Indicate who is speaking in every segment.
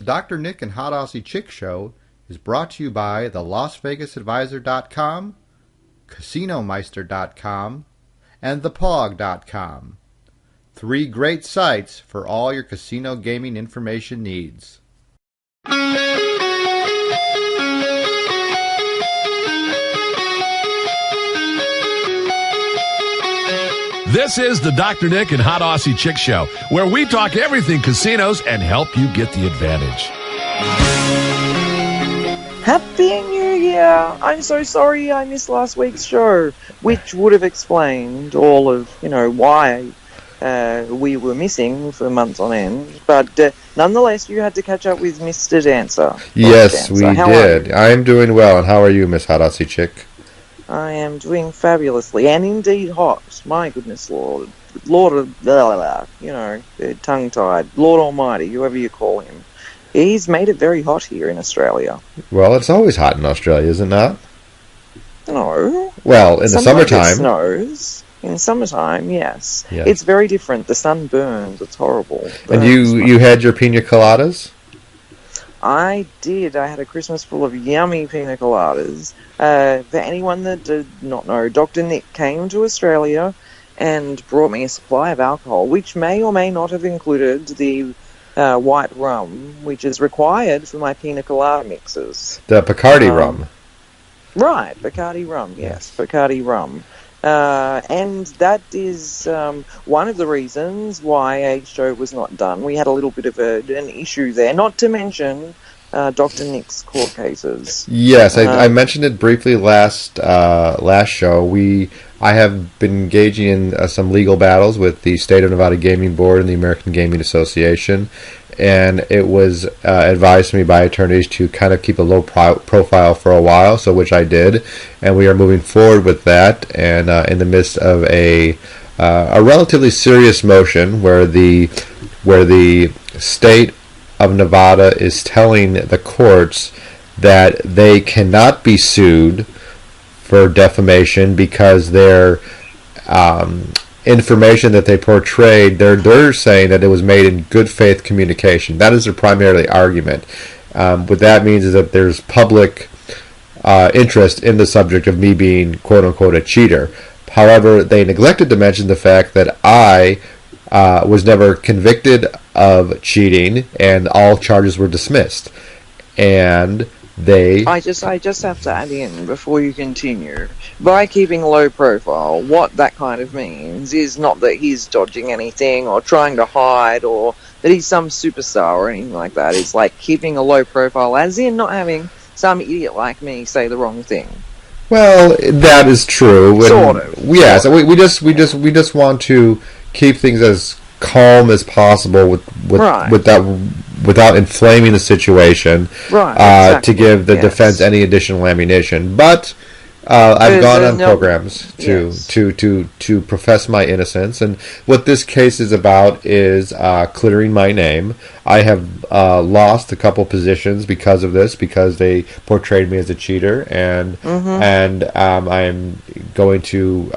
Speaker 1: The Dr. Nic and Hot Aussie Chick show is brought to you by the LasVegasAdvisor.com, CasinoMeister.com, and ThePog.com. 3 great sites for all your casino gaming information needs.
Speaker 2: This is the Dr. Nic and Hot Aussie Chick show, where we talk everything casinos and help you get the advantage.
Speaker 3: Happy New Year! I'm so sorry I missed last week's show, which would have explained all of, why we were missing for months on end. But nonetheless, you had to catch up with Mr. Dancer.
Speaker 1: Yes,
Speaker 3: Dancer.
Speaker 1: we did. I'm doing well, and how are you, Miss Hot Aussie Chick?
Speaker 3: I am doing fabulously, and indeed hot. My goodness, Lord of, tongue-tied, Lord Almighty, whoever you call him. He's made it very hot here in Australia.
Speaker 1: Well, it's always hot in Australia, is it not?
Speaker 3: No.
Speaker 1: Well, in the summertime.
Speaker 3: It snows. In summertime, yes.
Speaker 1: Yeah.
Speaker 3: It's very different. The sun burns. It's horrible.
Speaker 1: And you had your pina coladas?
Speaker 3: I did. I had a Christmas full of yummy pina coladas. For anyone that did not know, Dr. Nic came to Australia and brought me a supply of alcohol, which may or may not have included the white rum, which is required for my pina colada mixes.
Speaker 1: The Bacardi rum.
Speaker 3: Right, Bacardi rum, yes, Bacardi rum. And that is one of the reasons why a show was not done. We had a little bit of an issue there, not to mention Dr. Nic's court cases.
Speaker 1: Yes, I mentioned it briefly last show. I have been engaging in some legal battles with the State of Nevada Gaming Board and the American Gaming Association, and it was advised to me by attorneys to kind of keep a low profile for a while, so which I did, and we are moving forward with that, and in the midst of a relatively serious motion where the state of Nevada is telling the courts that they cannot be sued for defamation because their information that they portrayed, they're saying that it was made in good faith communication. That is their primary argument. What that means is that there's public interest in the subject of me being quote unquote a cheater. However, they neglected to mention the fact that I was never convicted of cheating and all charges were dismissed. And I just have to add in before you continue. By keeping low profile, what that kind of means is not that he's dodging anything or trying to hide or that he's some superstar or anything like that. It's like keeping a low profile, as in not having some idiot like me say the wrong thing. Well, that is true.
Speaker 3: Sort of.
Speaker 1: Yeah, so we just want to keep things as calm as possible with that, without inflaming the situation,
Speaker 3: exactly.
Speaker 1: to give the defense any additional ammunition. But I've gone on programs to profess my innocence, and what this case is about is clearing my name. I have lost a couple positions because of this, because they portrayed me as a cheater, and I'm going to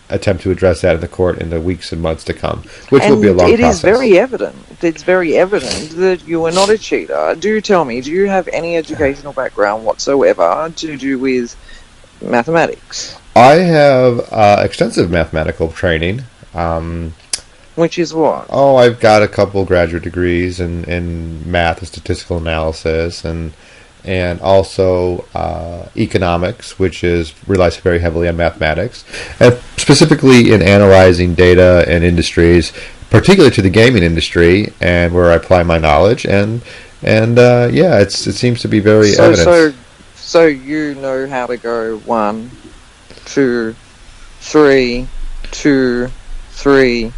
Speaker 1: attempt to address that in the court in the weeks and months to come, which will be a long process.
Speaker 3: It is very evident. It's very evident that you are not a cheater. Do tell me, do you have any educational background whatsoever to do with mathematics?
Speaker 1: I have extensive mathematical training.
Speaker 3: Which is what?
Speaker 1: Oh, I've got a couple graduate degrees in math and statistical analysis, and also economics, which relies very heavily on mathematics, and specifically in analyzing data and industries, particularly to the gaming industry, and where I apply my knowledge, and it seems to be very evident.
Speaker 3: So you know how to go 1, 2, 3, 2, 3,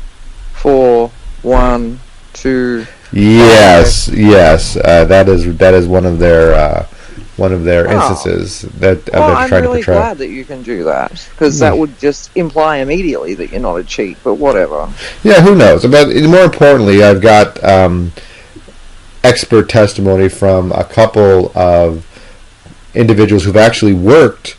Speaker 3: 4, 1, 2.
Speaker 1: Yes. That is one of their instances that they're trying to portray.
Speaker 3: I'm really glad that you can do that, because that would just imply immediately that you're not a cheat. But whatever.
Speaker 1: Yeah, who knows? But more importantly, I've got expert testimony from a couple of individuals who've actually worked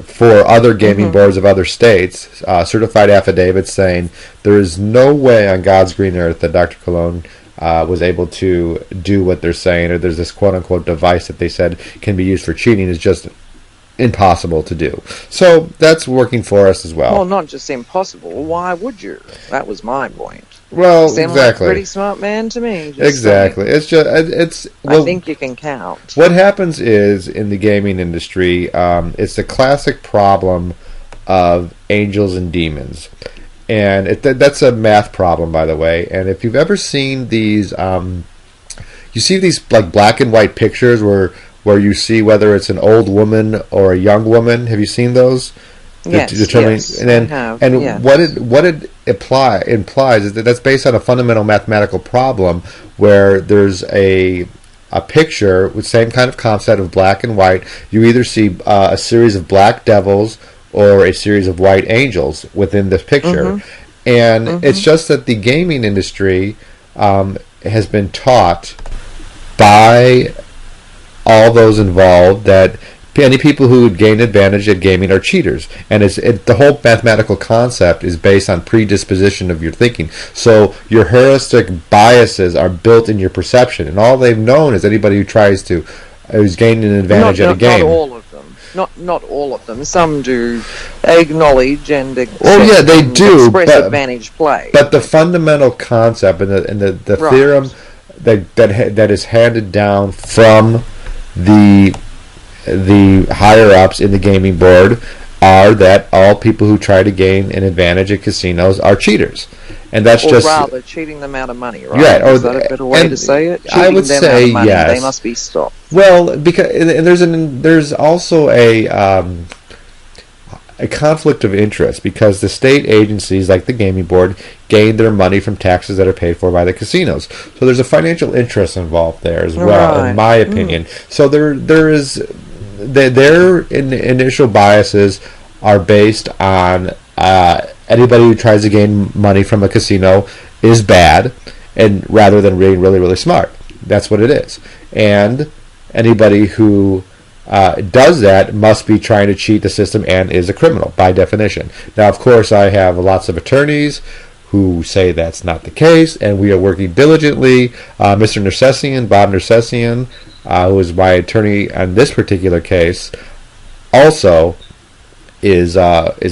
Speaker 1: for other gaming boards of other states, certified affidavits saying there is no way on God's green earth that Dr. Cologne was able to do what they're saying, or there's this quote-unquote device that they said can be used for cheating, is just impossible to do. So that's working for us as well.
Speaker 3: Well, not just impossible. Why would you? That was my point.
Speaker 1: Well,
Speaker 3: Sound
Speaker 1: exactly.
Speaker 3: like a pretty smart man to me.
Speaker 1: Exactly.
Speaker 3: Saying.
Speaker 1: It's just
Speaker 3: I think you can count.
Speaker 1: What happens is in the gaming industry, it's the classic problem of angels and demons, and that's a math problem, by the way. And if you've ever seen these, you see these like black and white pictures where you see whether it's an old woman or a young woman. Have you seen those?
Speaker 3: Yes, yes,
Speaker 1: and then,
Speaker 3: I have,
Speaker 1: and
Speaker 3: yes.
Speaker 1: what it implies is that that's based on a fundamental mathematical problem where there's a picture with the same kind of concept of black and white. You either see a series of black devils or a series of white angels within this picture. And it's just that the gaming industry has been taught by all those involved that any people who would gain advantage at gaming are cheaters, and the whole mathematical concept is based on predisposition of your thinking. So your heuristic biases are built in your perception, and all they've known is anybody who's gaining an advantage at a game.
Speaker 3: Not all of them. Not all of them. Some do acknowledge and
Speaker 1: they do
Speaker 3: express advantage play.
Speaker 1: But the fundamental concept and the
Speaker 3: Right.
Speaker 1: theorem that is handed down from the higher ups in the gaming board are that all people who try to gain an advantage at casinos are cheaters, and that's
Speaker 3: or
Speaker 1: just
Speaker 3: rather cheating them out of money, right?
Speaker 1: Yeah,
Speaker 3: is that a better way to say it? Cheating
Speaker 1: I would
Speaker 3: them
Speaker 1: say
Speaker 3: out of money,
Speaker 1: yes.
Speaker 3: They must be stopped.
Speaker 1: Well, because and there's also a conflict of interest because the state agencies like the gaming board gain their money from taxes that are paid for by the casinos. So there's a financial interest involved there as well,
Speaker 3: Right.
Speaker 1: in my opinion. So there is their initial biases are based on anybody who tries to gain money from a casino is bad, and rather than being really, really smart. That's what it is. And anybody who does that must be trying to cheat the system and is a criminal by definition. Now, of course, I have lots of attorneys who say that's not the case, and we are working diligently. Mr. Nersessian, Bob Nersessian, who is my attorney on this particular case, also is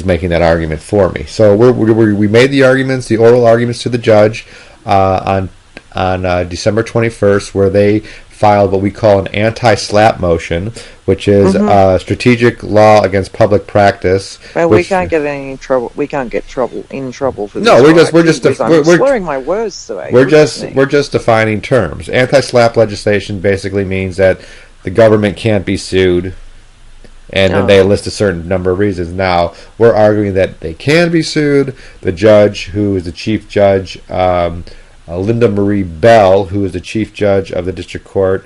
Speaker 1: making that argument for me. So we made the arguments, the oral arguments to the judge on December 21st, where they filed what we call an anti-SLAPP motion, which is strategic law against public practice.
Speaker 3: Well, we can't get in trouble. We can't get in trouble for this.
Speaker 1: No, we're
Speaker 3: I'm slurring my words today.
Speaker 1: We're just defining terms. Anti-SLAPP legislation basically means that the government can't be sued, and then they list a certain number of reasons. Now, we're arguing that they can be sued. The judge, who is the chief judge, Linda Marie Bell, who is the chief judge of the district court,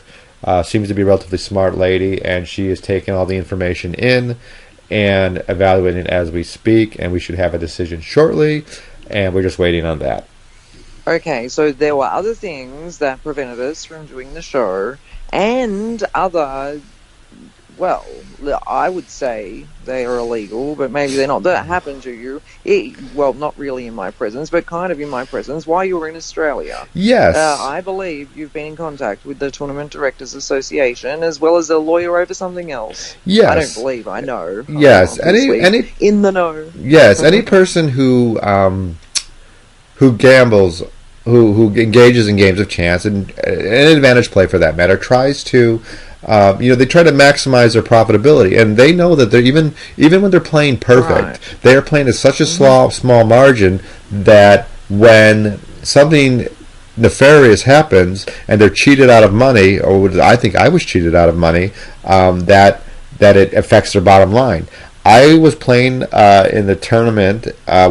Speaker 1: seems to be a relatively smart lady, and she is taking all the information in and evaluating it as we speak, and we should have a decision shortly, and we're just waiting on that.
Speaker 3: Okay, so there were other things that prevented us from doing the show, and other, well, I would say they are illegal, but maybe they're not. That happened to you. Well, not really in my presence, but kind of in my presence while you were in Australia.
Speaker 1: Yes.
Speaker 3: I believe you've been in contact with the Tournament Directors Association as well as a lawyer over something else.
Speaker 1: Yes.
Speaker 3: I don't believe, I know.
Speaker 1: Yes.
Speaker 3: Any in the know.
Speaker 1: Yes, any person who gambles, who engages in games of chance, and an advantage play for that matter, tries to they try to maximize their profitability, and they know that they're even when they're playing perfect, they are playing at such a small margin that when something nefarious happens and they're cheated out of money, or I think I was cheated out of money, that it affects their bottom line. I was playing in the tournament that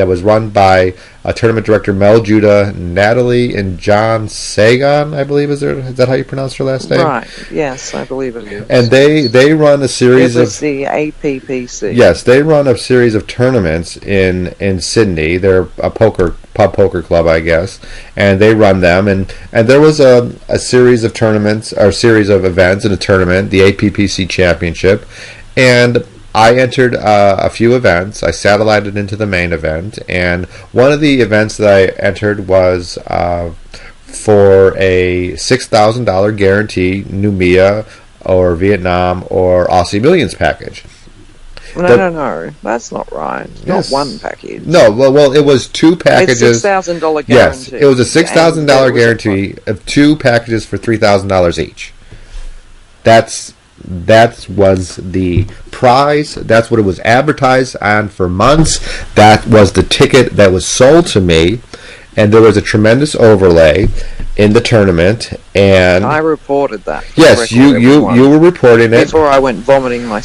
Speaker 1: was run by tournament director Mel Judah, Natalie, and John Sagan, I believe. Is that how you pronounce her last name?
Speaker 3: Right. Yes, I believe it is.
Speaker 1: And they run a series of
Speaker 3: the APPC.
Speaker 1: Yes, they run a series of tournaments in Sydney. They're a pub poker club, I guess, and they run them. And there was a series of tournaments, or a series of events in a tournament, the APPC Championship. And I entered a few events. I satellited into the main event, and one of the events that I entered was for a $6,000 guarantee Numia or Vietnam or Aussie Millions package.
Speaker 3: No, that's not right.
Speaker 1: Yes.
Speaker 3: Not one package.
Speaker 1: No, well, it was two packages.
Speaker 3: It's $6,000 guarantee.
Speaker 1: Yes, it was a $6,000 guarantee of two packages for $3,000 each. That was the prize. That's what it was advertised on for months. That was the ticket that was sold to me, and there was a tremendous overlay in the tournament. And
Speaker 3: I reported that.
Speaker 1: Yes, you were reporting it
Speaker 3: before I went vomiting my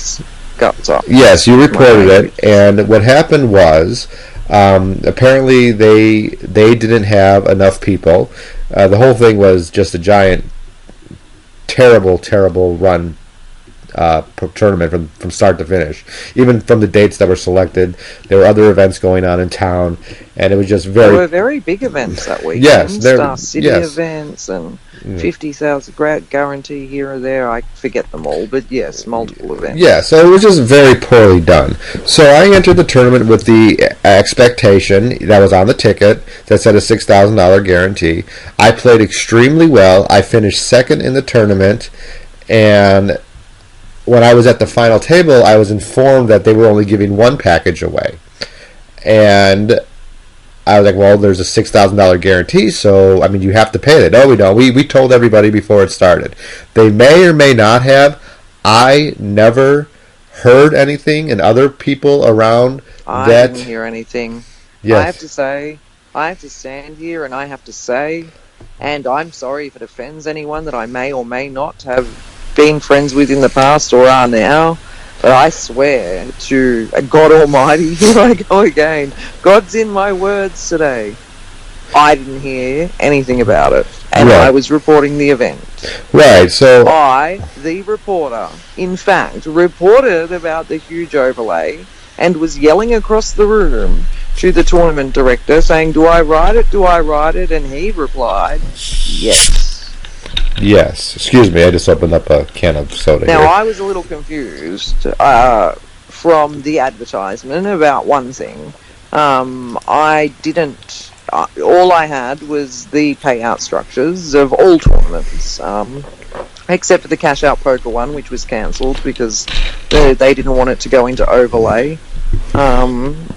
Speaker 3: guts up.
Speaker 1: Yes, you reported it, and what happened was apparently they didn't have enough people. The whole thing was just a giant, terrible run tournament from start to finish. Even from the dates that were selected, there were other events going on in town, and it was just
Speaker 3: there were very big events that weekend.
Speaker 1: Yes,
Speaker 3: Star City events and 50,000 guarantee here or there. I forget them all, but yes, multiple events.
Speaker 1: Yeah, so it was just very poorly done. So I entered the tournament with the expectation that was on the ticket that said a $6,000 guarantee. I played extremely well. I finished second in the tournament, and when I was at the final table, I was informed that they were only giving one package away. And I was like, well, there's a $6,000 guarantee, so, I mean, you have to pay that. No, we don't. We told everybody before it started. They may or may not have. I never heard anything, and other people around
Speaker 3: I didn't hear anything.
Speaker 1: Yes.
Speaker 3: I have to say, I have to stand here and I have to say, and I'm sorry if it offends anyone that I may or may not have been friends with in the past or are now, but I swear to God Almighty, here I go again, God's in my words today, I didn't hear anything about it, and I was reporting the event.
Speaker 1: Right, so
Speaker 3: I, the reporter, in fact, reported about the huge overlay and was yelling across the room to the tournament director saying, do I write it, do I write it? And he replied, yes.
Speaker 1: Yes. Excuse me, I just opened up a can of soda here.
Speaker 3: Now, I was a little confused from the advertisement about one thing. I didn't... all I had was the payout structures of all tournaments, except for the cash-out poker one, which was cancelled because they didn't want it to go into overlay.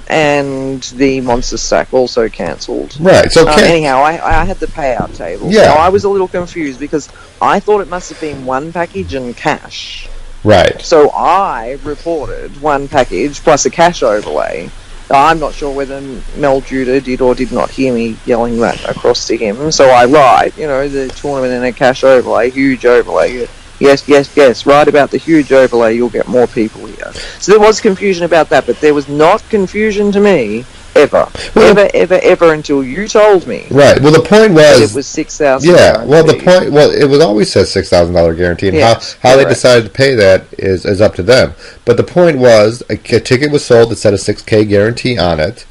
Speaker 3: And the Monster Stack also cancelled.
Speaker 1: Right, so
Speaker 3: anyhow, I had the payout table.
Speaker 1: Yeah.
Speaker 3: Now, I was a little confused because I thought it must have been one package and cash.
Speaker 1: Right.
Speaker 3: So I reported one package plus a cash overlay. I'm not sure whether Mel Judah did or did not hear me yelling that across to him. So I write, the tournament and a cash overlay, huge overlay. Yes, write about the huge overlay, you'll get more people here. So there was confusion about that, but there was not confusion to me, ever. Ever until you told me.
Speaker 1: Right, well the point was...
Speaker 3: it was $6,000
Speaker 1: Yeah, well the point... Well, it was always says $6,000 guarantee, and how they decided to pay that is up to them. But the point was, a ticket was sold that said a $6K guarantee on it,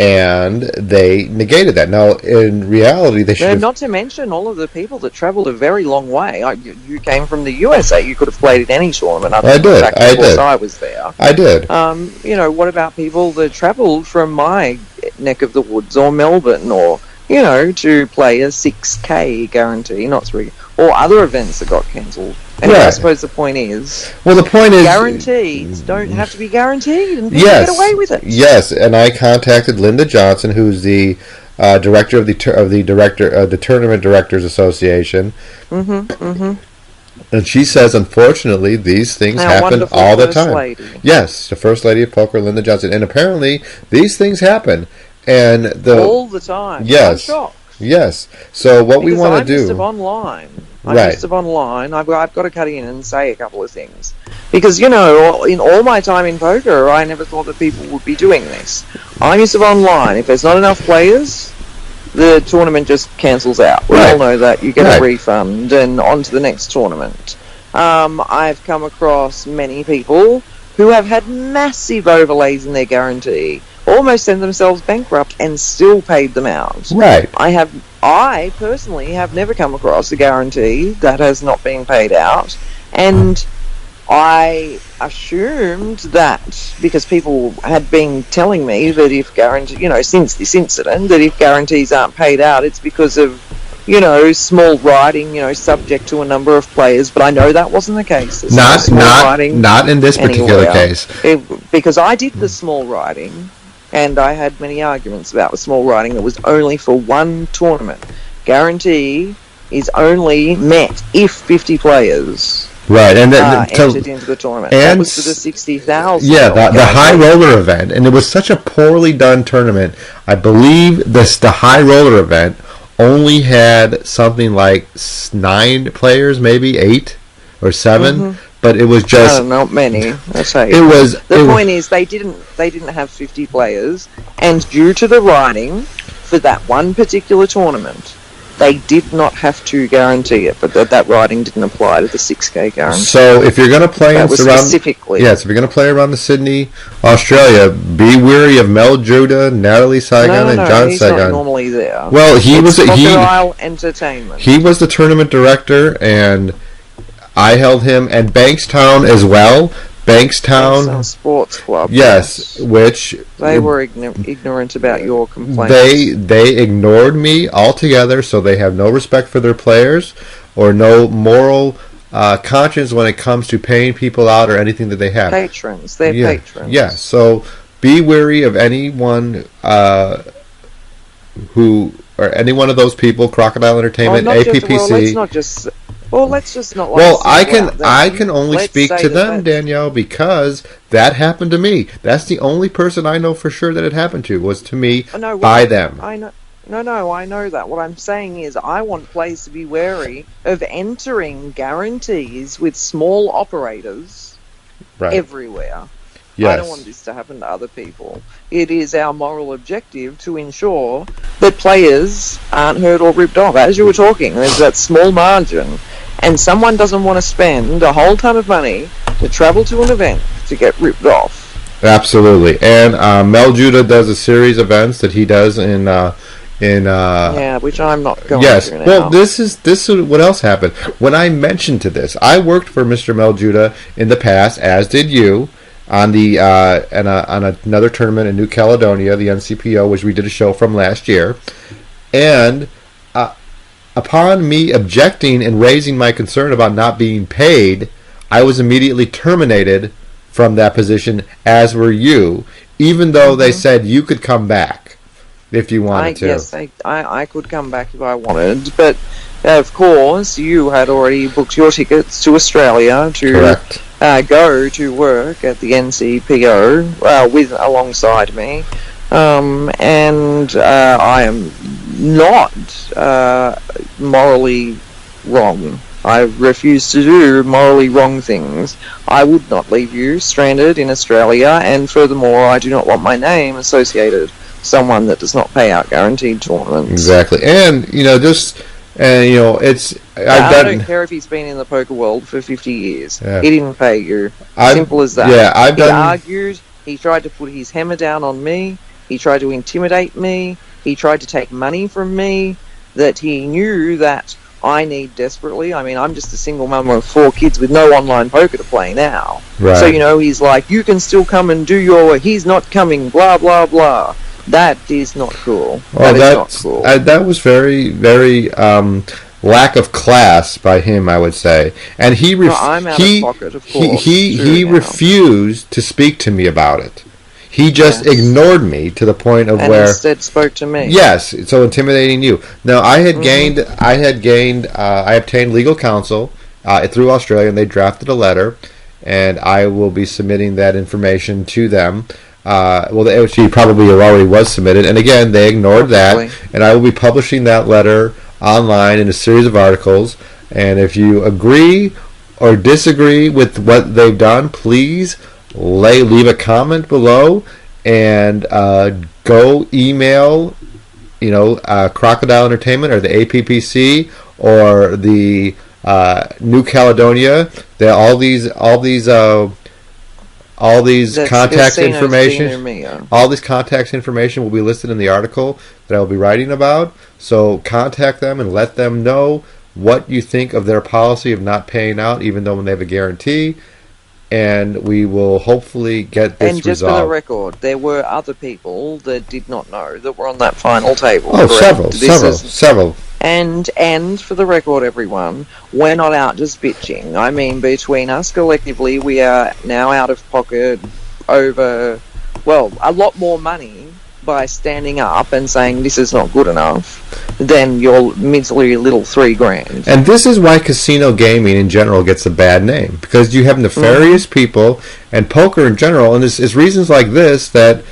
Speaker 1: and they negated that. Now, in reality, they should.
Speaker 3: Not to mention all of the people that travelled a very long way. You came from the USA. You could have played at any tournament.
Speaker 1: I did.
Speaker 3: I was there.
Speaker 1: I did.
Speaker 3: What about people that travelled from my neck of the woods or Melbourne or to play a 6K guarantee, not 3, or other events that got cancelled. And I suppose the point is...
Speaker 1: Well, the point is...
Speaker 3: guarantees don't have to be guaranteed, and people get away with it.
Speaker 1: Yes, and I contacted Linda Johnson, who's the director of the Tournament Directors Association. And she says, unfortunately, these things happen all the time.
Speaker 3: Lady.
Speaker 1: Yes, the First Lady of Poker, Linda Johnson. And apparently, these things happen. And
Speaker 3: all the time.
Speaker 1: Yes.
Speaker 3: I'm shocked.
Speaker 1: Yes. So what we want to do...
Speaker 3: I'm just online. I've got to cut in and say a couple of things. Because, in all my time in poker, I never thought that people would be doing this. I'm used to online. If there's not enough players, the tournament just cancels out. We all know that. You get a refund and on to the next tournament. I've come across many people who have had massive overlays in their guarantee, almost sent themselves bankrupt and still paid them out.
Speaker 1: Right.
Speaker 3: I personally have never come across a guarantee that has not been paid out, and I assumed that because people had been telling me that if since this incident, that if guarantees aren't paid out, it's because of, small writing, subject to a number of players. But I know that wasn't the case. There's no small writing
Speaker 1: not in this particular case.
Speaker 3: Because I did the small writing, and I had many arguments about the small writing that was only for one tournament. Guarantee is only met if 50 players.
Speaker 1: Right, and
Speaker 3: entered into the tournament. And that was for the 60,000.
Speaker 1: Yeah, the high roller event, and it was such a poorly done tournament. I believe the high roller event only had something like 9 players, maybe 8 or 7, but it was just
Speaker 3: not many. That's how the point is they didn't have 50 players, and due to the writing for that one particular tournament, they did not have to guarantee it, but that writing didn't apply to the 6K guarantee.
Speaker 1: So if you're going to play
Speaker 3: specifically,
Speaker 1: if you're going to play around the Sydney, Australia, be wary of Mel Judah, Natalie Saigon, and John
Speaker 3: he's
Speaker 1: Saigon.
Speaker 3: Not normally there.
Speaker 1: Well,
Speaker 3: Crocodile Entertainment.
Speaker 1: He was the tournament director, and I held him, and Bankstown as well. Bankstown
Speaker 3: Sports Club.
Speaker 1: Yes, which
Speaker 3: they were ignorant about your complaints.
Speaker 1: They ignored me altogether, so they have no respect for their players or no moral conscience when it comes to paying people out or anything that they have.
Speaker 3: Patrons, they're patrons.
Speaker 1: Yeah, so be wary of anyone who or any one of those people. Crocodile Entertainment, APPC.
Speaker 3: Let's just not.
Speaker 1: Well, I can only speak to them, Danielle, because that happened to me. That's the only person I know for sure that it happened to was to me by them.
Speaker 3: I know. No, I know that. What I'm saying is I want players to be wary of entering guarantees with small operators everywhere. Yes. I don't want this to happen to other people. It is our moral objective to ensure that players aren't hurt or ripped off. As you were talking, there's that small margin, and someone doesn't want to spend a whole ton of money to travel to an event to get ripped off.
Speaker 1: Absolutely. And Mel Judah does a series of events that he does in which I'm not going to now. Well, this is what else happened. When I mentioned to this, I worked for Mr. Mel Judah in the past, as did you, on the on another tournament in New Caledonia, the NCPO, which we did a show from last year. And upon me objecting and raising my concern about not being paid, I was immediately terminated from that position, as were you, even though they said you could come back if you wanted to.
Speaker 3: Yes, I could come back if I wanted, but of course you had already booked your tickets to Australia to go to work at the NCPO alongside me, and I am not morally wrong. I refuse to do morally wrong things. I would not leave you stranded in Australia, and furthermore, I do not want my name associated with someone that does not pay out guaranteed tournaments.
Speaker 1: Exactly, and it's.
Speaker 3: I don't care if he's been in the poker world for 50 years. Yeah. He didn't pay you. Simple as that.
Speaker 1: Yeah,
Speaker 3: he argued. He tried to put his hammer down on me. He tried to intimidate me. He tried to take money from me that he knew that I need desperately. I mean, I'm just a single mum of 4 kids with no online poker to play now. Right. So, he's like, you can still come and do he's not coming, blah, blah, blah. That is not cool.
Speaker 1: Well, that is not cool. That was very, very lack of class by him, I would say. And
Speaker 3: I'm out of pocket, of course.
Speaker 1: He refused to speak to me about it. He just ignored me to the point of where
Speaker 3: instead spoke to me.
Speaker 1: Yes, so intimidating you. Now I obtained legal counsel through Australia, and they drafted a letter, and I will be submitting that information to them. She probably already was submitted, and again they ignored that, and I will be publishing that letter online in a series of articles. And if you agree or disagree with what they've done, please leave a comment below and go email Crocodile Entertainment or the APPC or the New Caledonia. All these contact information. All these contact information will be listed in the article that I will be writing about. So contact them and let them know what you think of their policy of not paying out, even though when they have a guarantee. and we will hopefully get this
Speaker 3: And just
Speaker 1: resolved.
Speaker 3: for the record, there were other people that did not know that were on that final table.
Speaker 1: Oh,
Speaker 3: correct?
Speaker 1: several.
Speaker 3: And for the record, everyone, we're not out just bitching. I mean, between us collectively, we are now out of pocket over, well, a lot more money by standing up and saying this is not good enough than your miserly little $3,000.
Speaker 1: And this is why casino gaming in general gets a bad name, because you have nefarious people, and poker in general, and it's reasons like this that,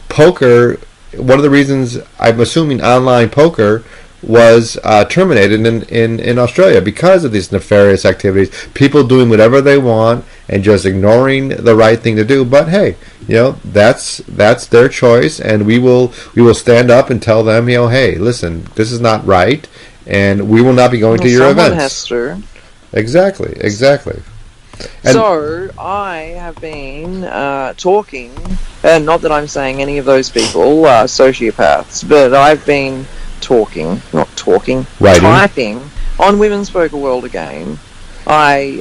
Speaker 1: poker, one of the reasons, I'm assuming online poker was terminated in Australia because of these nefarious activities, people doing whatever they want and just ignoring the right thing to do. But hey, that's their choice, and we will stand up and tell them, hey, listen, this is not right, and we will not be going to your events.
Speaker 3: Someone has to.
Speaker 1: Exactly. And
Speaker 3: so I have been talking, and not that I'm saying any of those people are sociopaths, but I've been typing on Women's Poker World again. I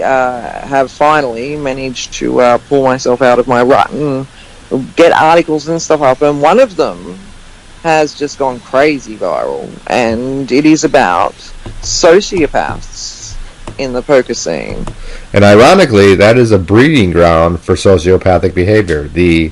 Speaker 3: have finally managed to pull myself out of my rut and get articles and stuff up, and one of them has just gone crazy viral, and it is about sociopaths in the poker scene.
Speaker 1: And ironically, that is a breeding ground for sociopathic behavior, the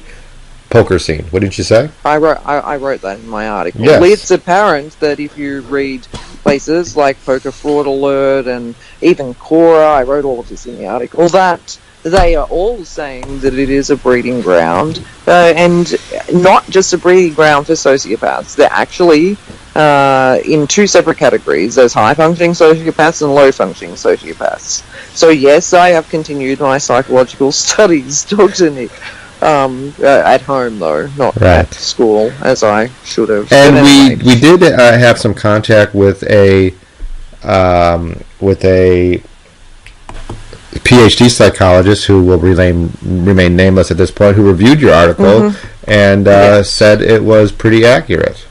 Speaker 1: poker scene. What did you say?
Speaker 3: I wrote that in my article.
Speaker 1: Yes.
Speaker 3: It's apparent that if you read places like Poker Fraud Alert and even Quora, I wrote all of this in the article, that they are all saying that it is a breeding ground, and not just a breeding ground for sociopaths. They're actually in two separate categories. There's high-functioning sociopaths and low-functioning sociopaths. So yes, I have continued my psychological studies, Dr. Nic. At home though, not at school, as I should have.
Speaker 1: And we did have some contact with a PhD psychologist who will remain nameless at this point, who reviewed your article and said it was pretty accurate.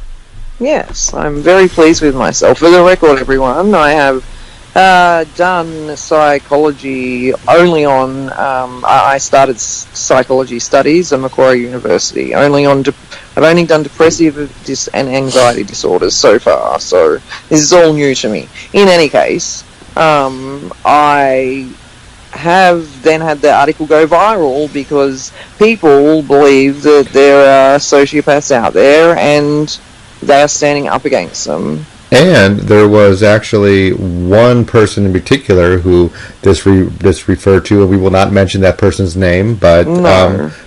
Speaker 1: Yes,
Speaker 3: I'm very pleased with myself. For the record, everyone, I have done psychology only on. I started psychology studies at Macquarie University. I've only done depressive and anxiety disorders so far. So this is all new to me. In any case, I have then had the article go viral because people believe that there are sociopaths out there and they are standing up against them.
Speaker 1: And there was actually one person in particular who this referred to, and we will not mention that person's name, but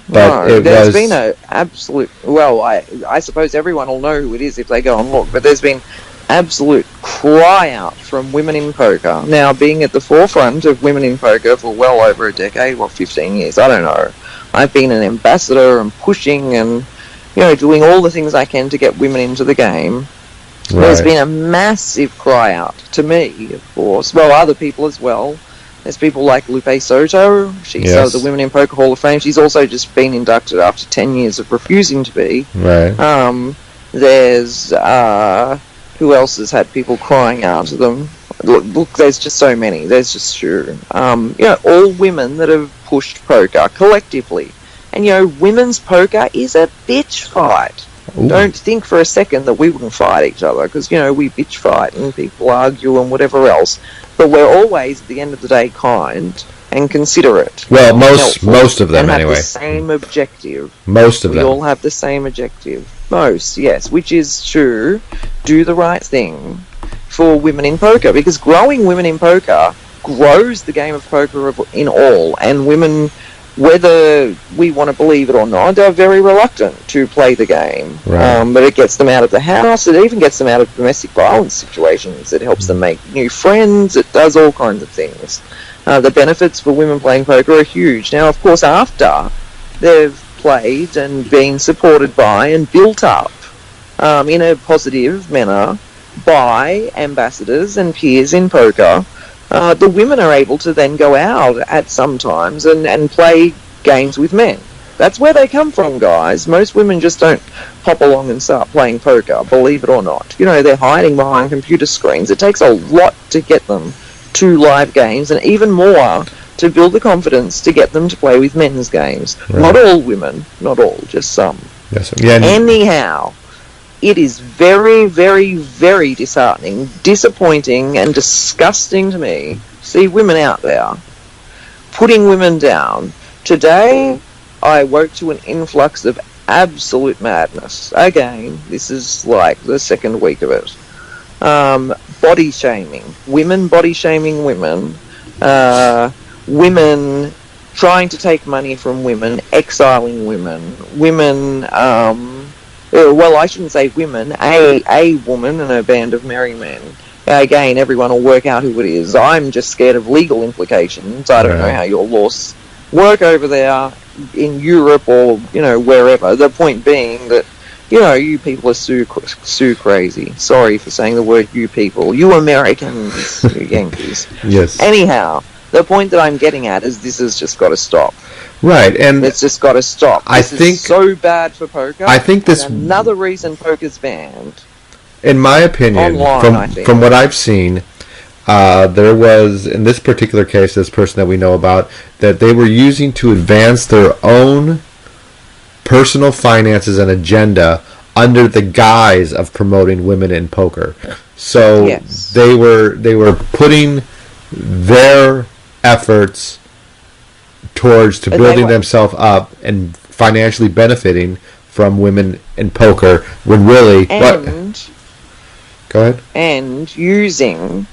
Speaker 1: there's
Speaker 3: been an absolute. Well, I suppose everyone will know who it is if they go and look. But there's been absolute cry out from women in poker. Now, being at the forefront of women in poker for well over a decade, 15 years, I don't know. I've been an ambassador and pushing and doing all the things I can to get women into the game. Right. There's been a massive cry out to me, of course. Well, other people as well. There's people like Lupe Soto. She's of the Women in Poker Hall of Fame. She's also just been inducted after 10 years of refusing to be.
Speaker 1: Right.
Speaker 3: There's who else has had people crying out to them? Look, there's just so many. There's just all women that have pushed poker collectively. And women's poker is a bitch fight. Ooh. Don't think for a second that we wouldn't fight each other, because we bitch fight and people argue and whatever else, but we're always at the end of the day kind and considerate.
Speaker 1: Well, most of them
Speaker 3: and
Speaker 1: anyway.
Speaker 3: Have the same objective.
Speaker 1: Most of them.
Speaker 3: We all have the same objective. Most, yes, which is to do the right thing for women in poker, because growing women in poker grows the game of poker in all, and women, whether we want to believe it or not, are very reluctant to play the game.
Speaker 1: Right.
Speaker 3: But it gets them out of the house. It even gets them out of domestic violence situations. It helps them make new friends. It does all kinds of things. The benefits for women playing poker are huge. Now, of course, after they've played and been supported by and built up in a positive manner by ambassadors and peers in poker, the women are able to then go out at some times and play games with men. That's where they come from, guys. Most women just don't pop along and start playing poker, believe it or not. They're hiding behind computer screens. It takes a lot to get them to live games, and even more to build the confidence to get them to play with men's games. Right. Not all women, not all, just some.
Speaker 1: Yes. Yeah.
Speaker 3: Anyhow, it is very, very, very disheartening, disappointing, and disgusting to me to see women out there putting women down. Today, I woke to an influx of absolute madness. Again, this is like the second week of it. Body shaming. Women body shaming women. Women trying to take money from women. Exiling women. Women, well, I shouldn't say women. A woman and a band of merry men. Again, everyone will work out who it is. I'm just scared of legal implications. I don't know how your laws work over there in Europe or, wherever. The point being that, you people are so crazy. Sorry for saying the word you people. You Americans, you Yankees.
Speaker 1: Yes.
Speaker 3: Anyhow, the point that I'm getting at is this has just got to stop.
Speaker 1: Right, and
Speaker 3: it's just got to stop. This is so bad for poker.
Speaker 1: I think this
Speaker 3: another reason poker's banned.
Speaker 1: In my opinion,
Speaker 3: online,
Speaker 1: from what I've seen, there was, in this particular case, this person that we know about, that they were using to advance their own personal finances and agenda under the guise of promoting women in poker. So they were putting their efforts towards building themselves up and financially benefiting from women in poker when really Go ahead.
Speaker 3: And using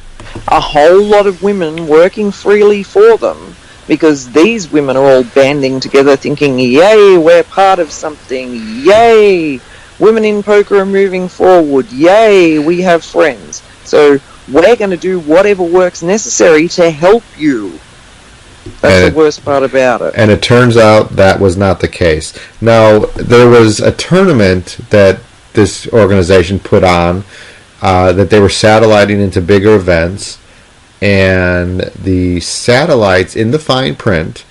Speaker 3: a whole lot of women working freely for them, because these women are all banding together thinking, yay, we're part of something, yay, women in poker are moving forward, yay, we have friends. So we're going to do whatever work's necessary to help you. That's the worst part about it.
Speaker 1: And it turns out that was not the case. Now, there was a tournament that this organization put on that they were satelliting into bigger events, and the satellites, in the fine print,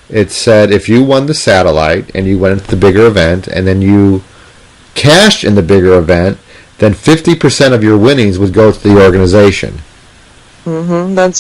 Speaker 1: it said if you won the satellite and you went into the bigger event and then you cashed in the bigger event, then 50% of your winnings would go to the organization.
Speaker 3: Mm-hmm. That's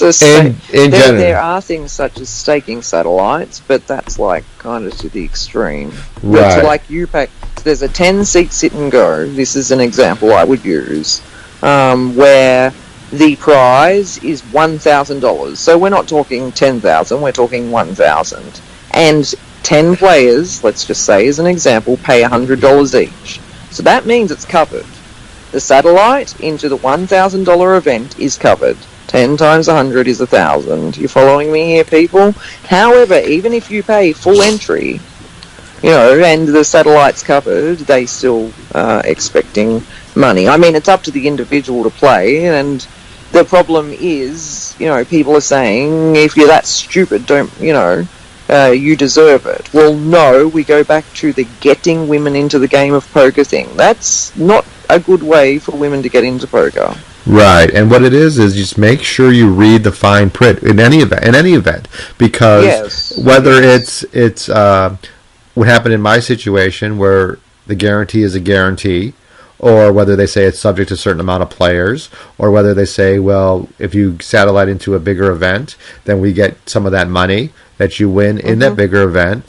Speaker 3: there are things such as staking satellites, but that's like kind of to the extreme.
Speaker 1: Right.
Speaker 3: But like you pay, there's a 10-seat sit and go. This is an example I would use, where the prize is $1,000. So we're not talking 10,000. We're talking 1,000. And 10 players, let's just say as an example, pay $100 each. So that means it's covered. The satellite into the $1,000 event is covered. 10 times 100 is 1,000. You following me here, people? However, even if you pay full entry, and the satellite's covered, they still expecting money. I mean, it's up to the individual to play, and the problem is, people are saying, if you're that stupid, don't, you deserve it. Well, no, we go back to the getting women into the game of poker thing. That's not a good way for women to get into poker.
Speaker 1: Right, and what it is just make sure you read the fine print in any event, because whether it's what happened in my situation where the guarantee is a guarantee, or whether they say it's subject to a certain amount of players, or whether they say, well, if you satellite into a bigger event, then we get some of that money that you win in that bigger event.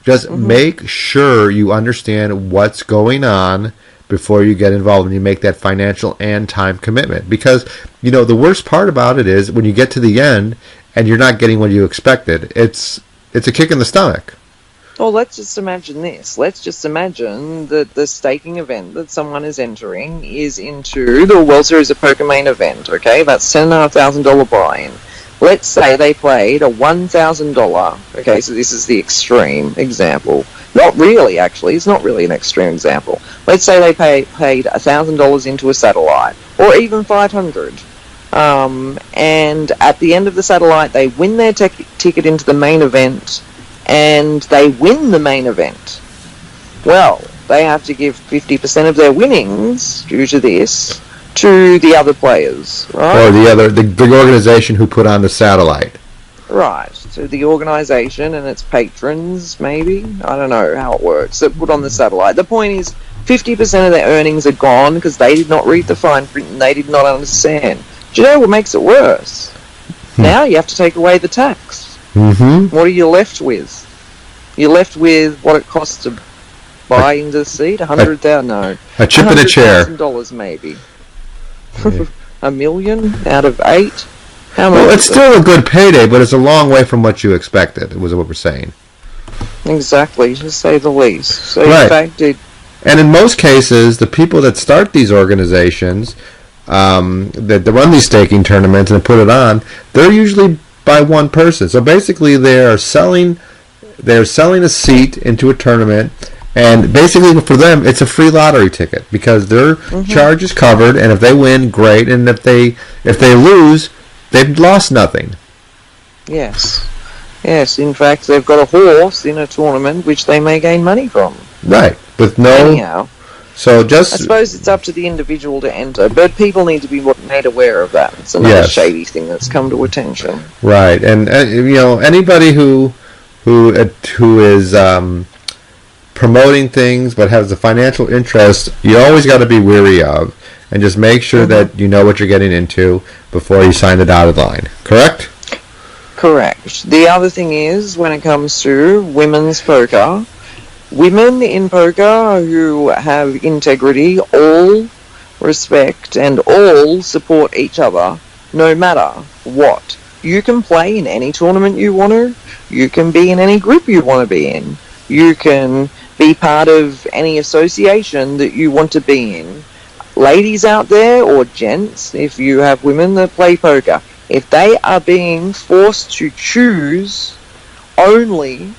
Speaker 1: Just make sure you understand what's going on before you get involved and you make that financial and time commitment. Because, the worst part about it is when you get to the end and you're not getting what you expected, it's a kick in the stomach.
Speaker 3: Well, let's just imagine this. Let's just imagine that the staking event that someone is entering is into the World Series of Poker main event, okay? That's $10,500 buy-in. Let's say they played a $1,000, okay, so this is the extreme example. Not really, actually. It's not really an extreme example. Let's say they paid $1,000 into a satellite, or even $500. And at the end of the satellite, they win their ticket into the main event, and they win the main event. Well, they have to give 50% of their winnings due to this to the other players, right?
Speaker 1: Or the organization who put on the satellite.
Speaker 3: Right, so the organisation and its patrons, maybe? I don't know how it works, that put on the satellite. The point is, 50% of their earnings are gone because they did not read the fine print and they did not understand. Do you know what makes it worse? Now you have to take away the tax.
Speaker 1: Mm-hmm.
Speaker 3: What are you left with? You're left with what it costs to buy into the seat? $100,000? No.
Speaker 1: A chip in a chair.
Speaker 3: $100,000 maybe. Yeah. $1 million out of 8? How much?
Speaker 1: Well, it's still a good payday, but it's a long way from what you expected, was what we're saying.
Speaker 3: Exactly, to say the least. So
Speaker 1: right.
Speaker 3: In fact,
Speaker 1: and in most cases, the people that start these organizations, that run these staking tournaments and put it on, they're usually by one person. So basically, they're selling a seat into a tournament, and basically for them, it's a free lottery ticket because their charge is covered, and if they win, great, and if they lose, they've lost nothing.
Speaker 3: Yes. In fact, they've got a horse in a tournament which they may gain money from.
Speaker 1: Right, with no.
Speaker 3: Anyhow.
Speaker 1: So
Speaker 3: I suppose it's up to the individual to enter, but people need to be made aware of that. It's another shady thing that's come to attention.
Speaker 1: Right, and anybody who is promoting things but has a financial interest, you always got to be wary of, and just make sure that you know what you're getting into before you sign the dotted line. Correct?
Speaker 3: Correct. The other thing is, when it comes to women's poker, women in poker who have integrity all respect and all support each other, no matter what. You can play in any tournament you want to. You can be in any group you want to be in. You can be part of any association that you want to be in. Ladies out there, or gents, if you have women that play poker, if they are being forced to choose only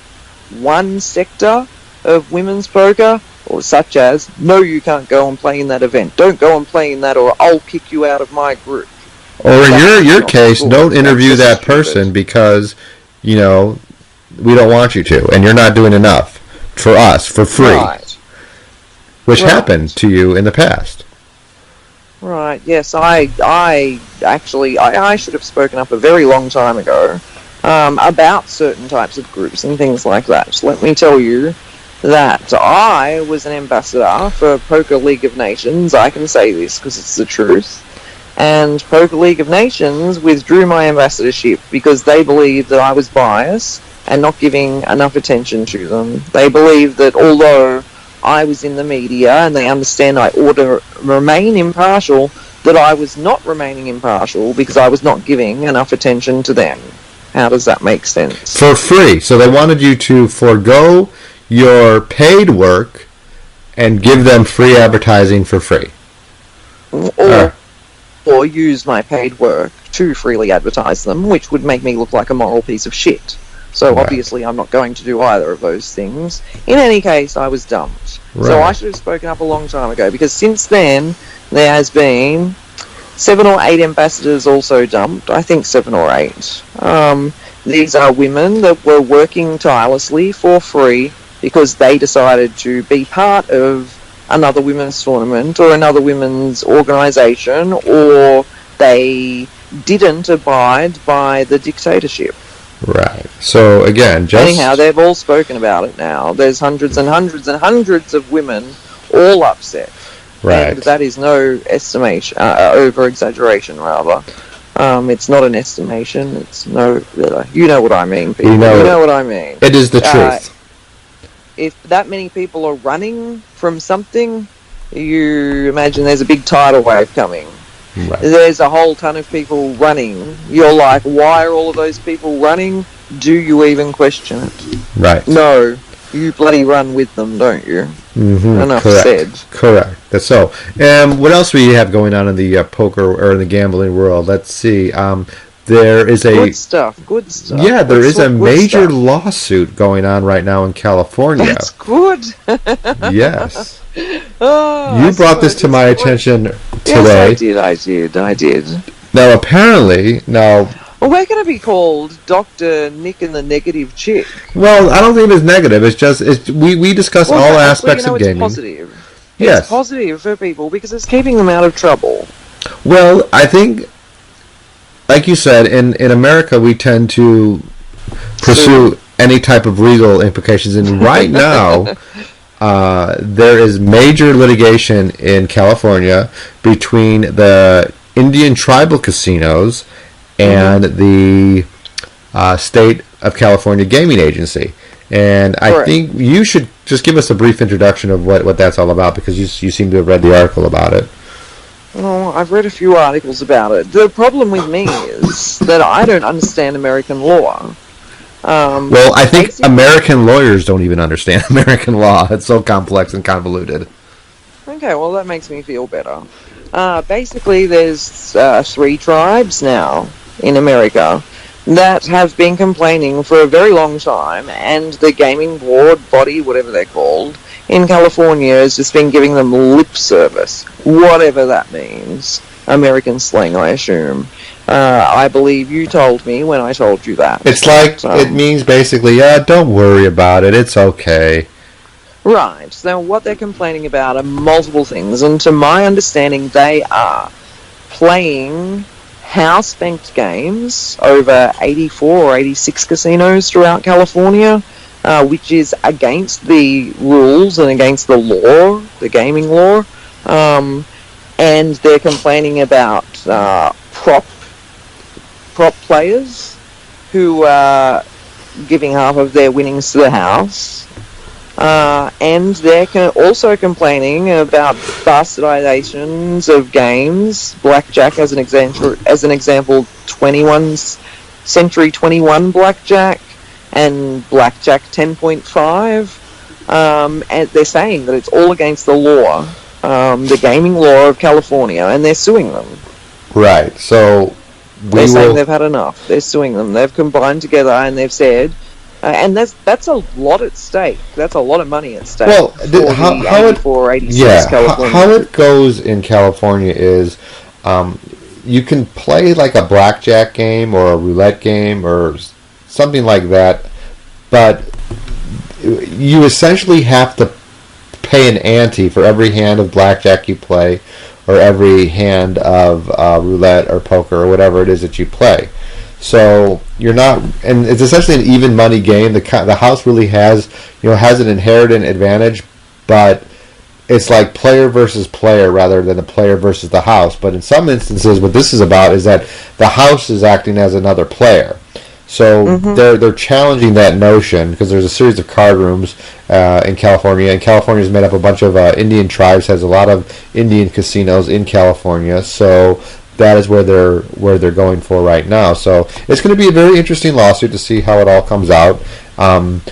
Speaker 3: one sector of women's poker, or such as, no, you can't go and play in that event, don't go and play in that, or I'll kick you out of my group.
Speaker 1: Or in your case, don't interview that person because, we don't want you to, and you're not doing enough for us, for free.
Speaker 3: Right.
Speaker 1: Which happened to you in the past.
Speaker 3: Right, yes, I should have spoken up a very long time ago about certain types of groups and things like that. Let me tell you that I was an ambassador for Poker League of Nations. I can say this because it's the truth. And Poker League of Nations withdrew my ambassadorship because they believed that I was biased and not giving enough attention to them. They believed that although I was in the media and they understand I ought to remain impartial, that I was not remaining impartial because I was not giving enough attention to them. How does that make sense?
Speaker 1: For free. So they wanted you to forego your paid work and give them free advertising for free.
Speaker 3: Or use my paid work to freely advertise them, which would make me look like a moral piece of shit. So obviously I'm not going to do either of those things. In any case, I was dumped. Right. So I should have spoken up a long time ago, because since then there has been 7 or 8 ambassadors also dumped. I think 7 or 8. These are women that were working tirelessly for free because they decided to be part of another women's tournament or another women's organisation, or they didn't abide by the dictatorship.
Speaker 1: Right. So again,
Speaker 3: anyhow, they've all spoken about it now. There's hundreds and hundreds and hundreds of women all upset.
Speaker 1: Right.
Speaker 3: And that is no estimation, over-exaggeration, rather. It's not an estimation. It's no... you know what I mean, people. You know what I mean.
Speaker 1: It is the truth.
Speaker 3: If that many people are running from something, you imagine there's a big tidal wave coming.
Speaker 1: Right.
Speaker 3: There's a whole ton of people running. You're like, why are all of those people running? Do you even question it?
Speaker 1: Right.
Speaker 3: No. You bloody run with them, don't you?
Speaker 1: Mm-hmm.
Speaker 3: Enough
Speaker 1: Correct.
Speaker 3: said.
Speaker 1: Correct. That's so. What else we have going on in the poker or in the gambling world? Let's see. There is a...
Speaker 3: Good stuff.
Speaker 1: Yeah, there is a major lawsuit going on right now in California.
Speaker 3: That's good.
Speaker 1: Yes.
Speaker 3: Oh,
Speaker 1: you brought this to my attention today.
Speaker 3: Yes, I did.
Speaker 1: Now, apparently... Well,
Speaker 3: we're going to be called Dr. Nic and the Negative Chick.
Speaker 1: Well, I don't think it's negative. It's just... we discuss all aspects of gaming.
Speaker 3: It's positive.
Speaker 1: Yes.
Speaker 3: It's positive for people because it's keeping them out of trouble.
Speaker 1: Well, I think... Like you said, in America, we tend to pursue any type of legal implications. And right now, there is major litigation in California between the Indian tribal casinos and the state of California Gaming Agency. And I think you should just give us a brief introduction of what that's all about, because you seem to have read the article about it.
Speaker 3: Oh, I've read a few articles about it. The problem with me is that I don't understand American law.
Speaker 1: Well, I think American lawyers don't even understand American law. It's so complex and convoluted.
Speaker 3: Okay, well, that makes me feel better. Basically, there's 3 tribes now in America that have been complaining for a very long time, and the gaming board body, whatever they're called, in California has just been giving them lip service, whatever that means. American slang, I assume. I believe you told me when I told you that.
Speaker 1: It's like, it means basically, don't worry about it, it's okay.
Speaker 3: Right, so what they're complaining about are multiple things, and to my understanding, they are playing house-banked games over 84 or 86 casinos throughout California, which is against the rules and against the law, the gaming law. And they're complaining about prop players who are giving half of their winnings to the house. And they're also complaining about bastardizations of games. Blackjack, as an example, 21st Century 21 Blackjack and Blackjack 10.5. And they're saying that it's all against the law, the gaming law of California, and they're suing them.
Speaker 1: Right. So
Speaker 3: they're saying they've had enough. They're suing them. They've combined together and they've said. And that's a lot at stake. That's a lot of money at stake.
Speaker 1: Well,
Speaker 3: how
Speaker 1: it goes in California is you can play like a blackjack game or a roulette game or something like that, but you essentially have to pay an ante for every hand of blackjack you play or every hand of roulette or poker or whatever it is that you play. So you're not, and it's essentially an even money game. The house really has an inherent advantage, but it's like player versus player rather than a player versus the house. But in some instances, what this is about is that the house is acting as another player. So they're challenging that notion because there's a series of card rooms in California, and California is made up of a bunch of Indian tribes. Has a lot of Indian casinos in California. So that is where they're going for right now. So it's going to be a very interesting lawsuit to see how it all comes out. And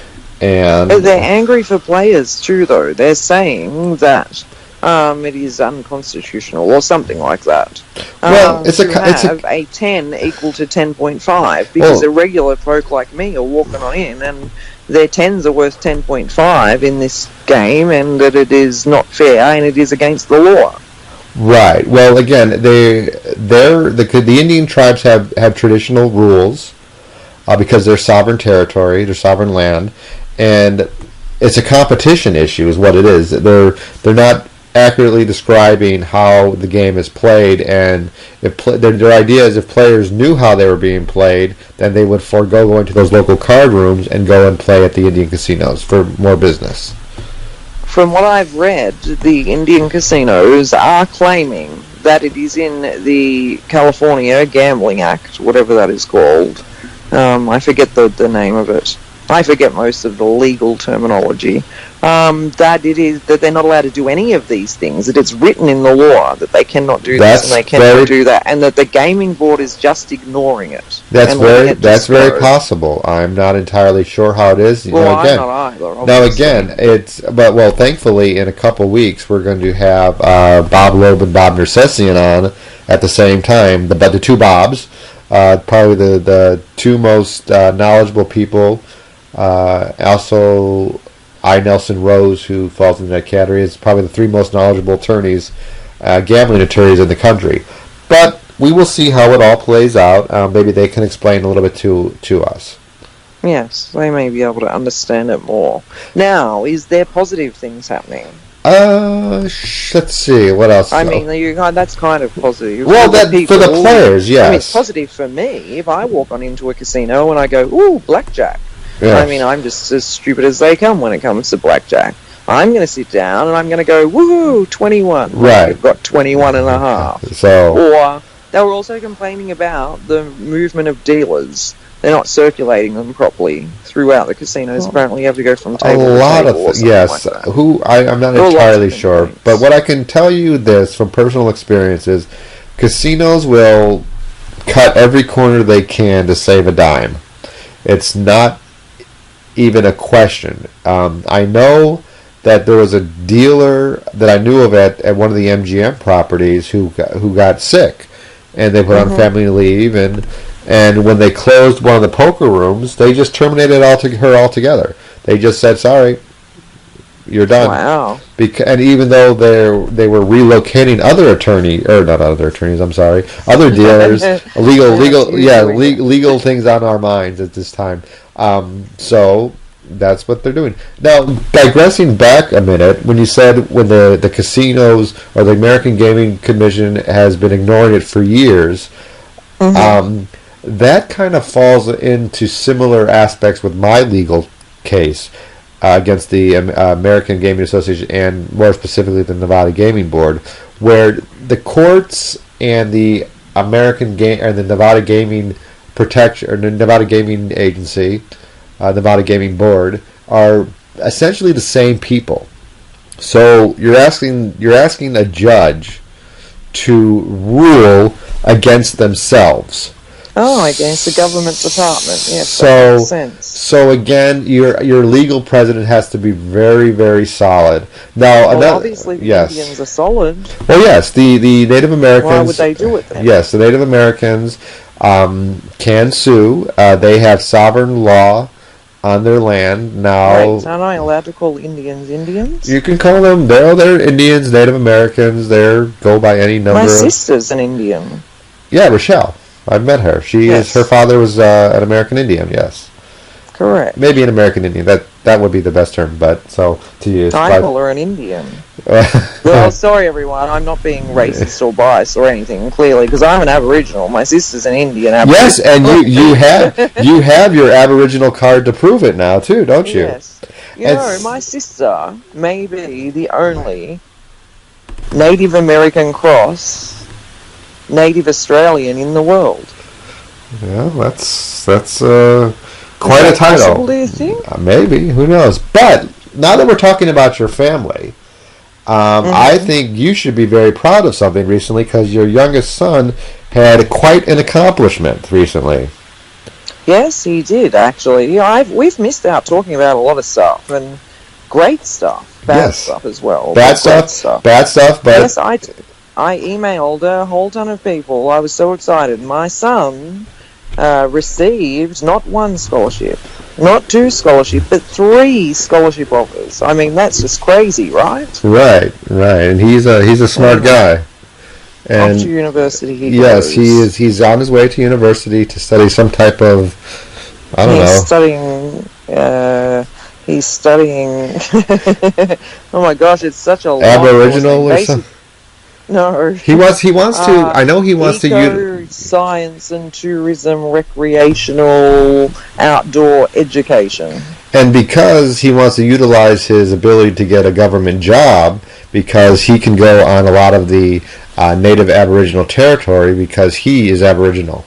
Speaker 3: they're angry for players too, though. They're saying that it is unconstitutional or something like that.
Speaker 1: Well, it's
Speaker 3: a 10 equal to 10.5 because a regular folk like me are walking on in and their 10s are worth 10.5 in this game, and that it is not fair and it is against the law.
Speaker 1: Right. Well, again, the Indian tribes have traditional rules because they're sovereign territory, they're sovereign land, and it's a competition issue, is what it is. They're not accurately describing how the game is played, and their idea is if players knew how they were being played, then they would forego going to those local card rooms and go and play at the Indian casinos for more business.
Speaker 3: From what I've read, the Indian casinos are claiming that it is in the California Gambling Act, whatever that is called. I forget the name of it. I forget most of the legal terminology. That they're not allowed to do any of these things. That it's written in the law that they cannot do this and they cannot do that, and that the gaming board is just ignoring it.
Speaker 1: That's very possible. I'm not entirely sure how it is.
Speaker 3: I'm not either.
Speaker 1: Obviously. Now again, thankfully in a couple weeks we're going to have Bob Loeb and Bob Nersessian on at the same time. The two Bobs, probably the two most knowledgeable people. Also, Nelson Rose, who falls into that category, is probably the 3 most knowledgeable attorneys, gambling attorneys in the country. But we will see how it all plays out. Maybe they can explain a little bit to us.
Speaker 3: Yes, they may be able to understand it more. Now, is there positive things happening?
Speaker 1: Let's see, what else?
Speaker 3: I mean, that's kind of positive.
Speaker 1: Well, for the players, yes.
Speaker 3: I mean, it's positive for me. If I walk on into a casino and I go, ooh, blackjack. Yes. I mean, I'm just as stupid as they come when it comes to blackjack. I'm going to sit down and I'm going to go, woohoo, 21.
Speaker 1: Right.
Speaker 3: You've got 21 and a half.
Speaker 1: So.
Speaker 3: Or they were also complaining about the movement of dealers. they're not circulating them properly throughout the casinos. Apparently, you have to go from
Speaker 1: A
Speaker 3: table to
Speaker 1: lot
Speaker 3: table or
Speaker 1: of
Speaker 3: something
Speaker 1: yes.
Speaker 3: like that.
Speaker 1: I'm not
Speaker 3: There are lots of
Speaker 1: entirely sure,
Speaker 3: complaints.
Speaker 1: but what I can tell you this from personal experience is, casinos will cut every corner they can to save a dime. It's not even a question. I know that there was a dealer that I knew of at one of the MGM properties who got sick, and they put on family leave, and when they closed one of the poker rooms, they just terminated her altogether. They just said, "Sorry, you're done."
Speaker 3: Wow.
Speaker 1: And even though they were relocating other other dealers, legal things on our minds at this time. So that's what they're doing. Now, digressing back a minute, when you said when the casinos or the American Gaming Commission has been ignoring it for years, that kind of falls into similar aspects with my legal case against the American Gaming Association, and more specifically the Nevada Gaming Board, where the courts and the the Nevada Gaming Protection or the Nevada Gaming Agency, Nevada Gaming Board, are essentially the same people. So you're asking a judge to rule against themselves.
Speaker 3: Oh, against the government department. Yes, that makes sense.
Speaker 1: So again, your legal precedent has to be very, very solid. Now,
Speaker 3: Obviously, the Indians are solid.
Speaker 1: Well, yes, the Native Americans.
Speaker 3: Why would they do it then?
Speaker 1: Yes, the Native Americans can sue. They have sovereign law on their land now.
Speaker 3: Wait, aren't I allowed to call Indians Indians?
Speaker 1: You can call them. They're Indians, Native Americans. They go by any number.
Speaker 3: My sister's an Indian.
Speaker 1: Yeah, Rochelle. I've met her. Her father was an American Indian. Yes,
Speaker 3: correct.
Speaker 1: Maybe an American Indian. That would be the best term. But so to use.
Speaker 3: I call her an Indian. Well, sorry everyone. I'm not being racist or biased or anything. Clearly, because I'm an Aboriginal. My sister's an Indian. Aboriginal.
Speaker 1: Yes, and you have your Aboriginal card to prove it now too, don't you?
Speaker 3: Yes. My sister may be the only Native American cross Native Australian in the world.
Speaker 1: Yeah, that's quite a title.
Speaker 3: Possible, do you think?
Speaker 1: Maybe, who knows? But now that we're talking about your family, I think you should be very proud of something recently, because your youngest son had quite an accomplishment recently.
Speaker 3: Yes, he did actually. We've missed out talking about a lot of stuff, and great stuff, bad stuff as well.
Speaker 1: Bad stuff, but
Speaker 3: yes, I emailed a whole ton of people. I was so excited. My son received not one scholarship, not two scholarships, but 3 scholarship offers. I mean, that's just crazy, right?
Speaker 1: Right. And he's a smart guy. And
Speaker 3: off to university he
Speaker 1: yes,
Speaker 3: goes.
Speaker 1: he is. He's on his way to university to study some type of, I don't know.
Speaker 3: He's studying. Oh my gosh, it's such a
Speaker 1: Aboriginal or something.
Speaker 3: No.
Speaker 1: He wants to. I know he wants to.
Speaker 3: Science and tourism, recreational, outdoor education.
Speaker 1: And because he wants to utilize his ability to get a government job, because he can go on a lot of the native Aboriginal territory because he is Aboriginal.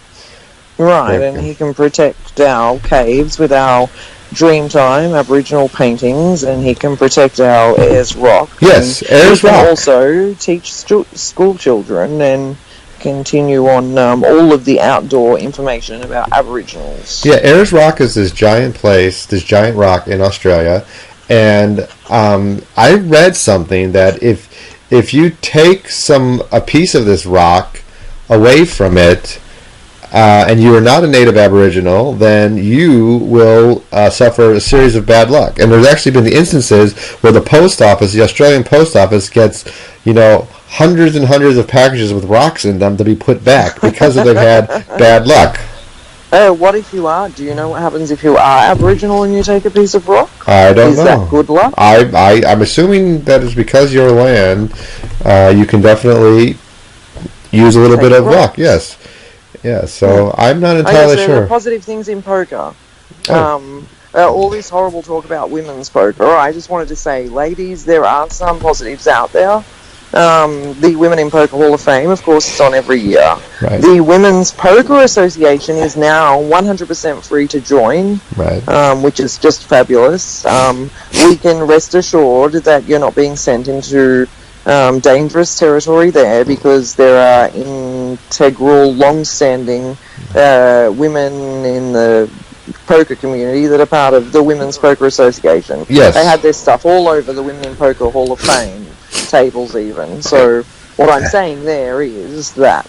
Speaker 3: Right, and he can protect our caves with our Dreamtime Aboriginal paintings, and he can protect our Ayers Rock.
Speaker 1: Yes, Ayers Rock.
Speaker 3: He can also teach school children and continue on all of the outdoor information about Aboriginals.
Speaker 1: Yeah, Ayers Rock is this giant place, this giant rock in Australia, and I read something that if you take a piece of this rock away from it, and you are not a native Aboriginal, then you will suffer a series of bad luck. And there's actually been the instances where the Australian Post Office gets, hundreds and hundreds of packages with rocks in them to be put back because they've had bad luck.
Speaker 3: What if you are? Do you know what happens if you are Aboriginal and you take a piece of rock?
Speaker 1: I don't know.
Speaker 3: Is that good luck?
Speaker 1: I'm assuming that it's because your land, you can definitely use a little bit of luck, yes. Yeah, so I'm not entirely sure.
Speaker 3: There are positive things in poker. All this horrible talk about women's poker. I just wanted to say, ladies, there are some positives out there. The Women in Poker Hall of Fame, of course, is on every year.
Speaker 1: Right.
Speaker 3: The Women's Poker Association is now 100% free to join,
Speaker 1: Right.
Speaker 3: which is just fabulous. We can rest assured that you're not being sent into dangerous territory there, because there are integral, long-standing women in the poker community that are part of the Women's Poker Association.
Speaker 1: Yes.
Speaker 3: They had their stuff all over the Women in Poker Hall of Fame tables even. So what I'm saying there is that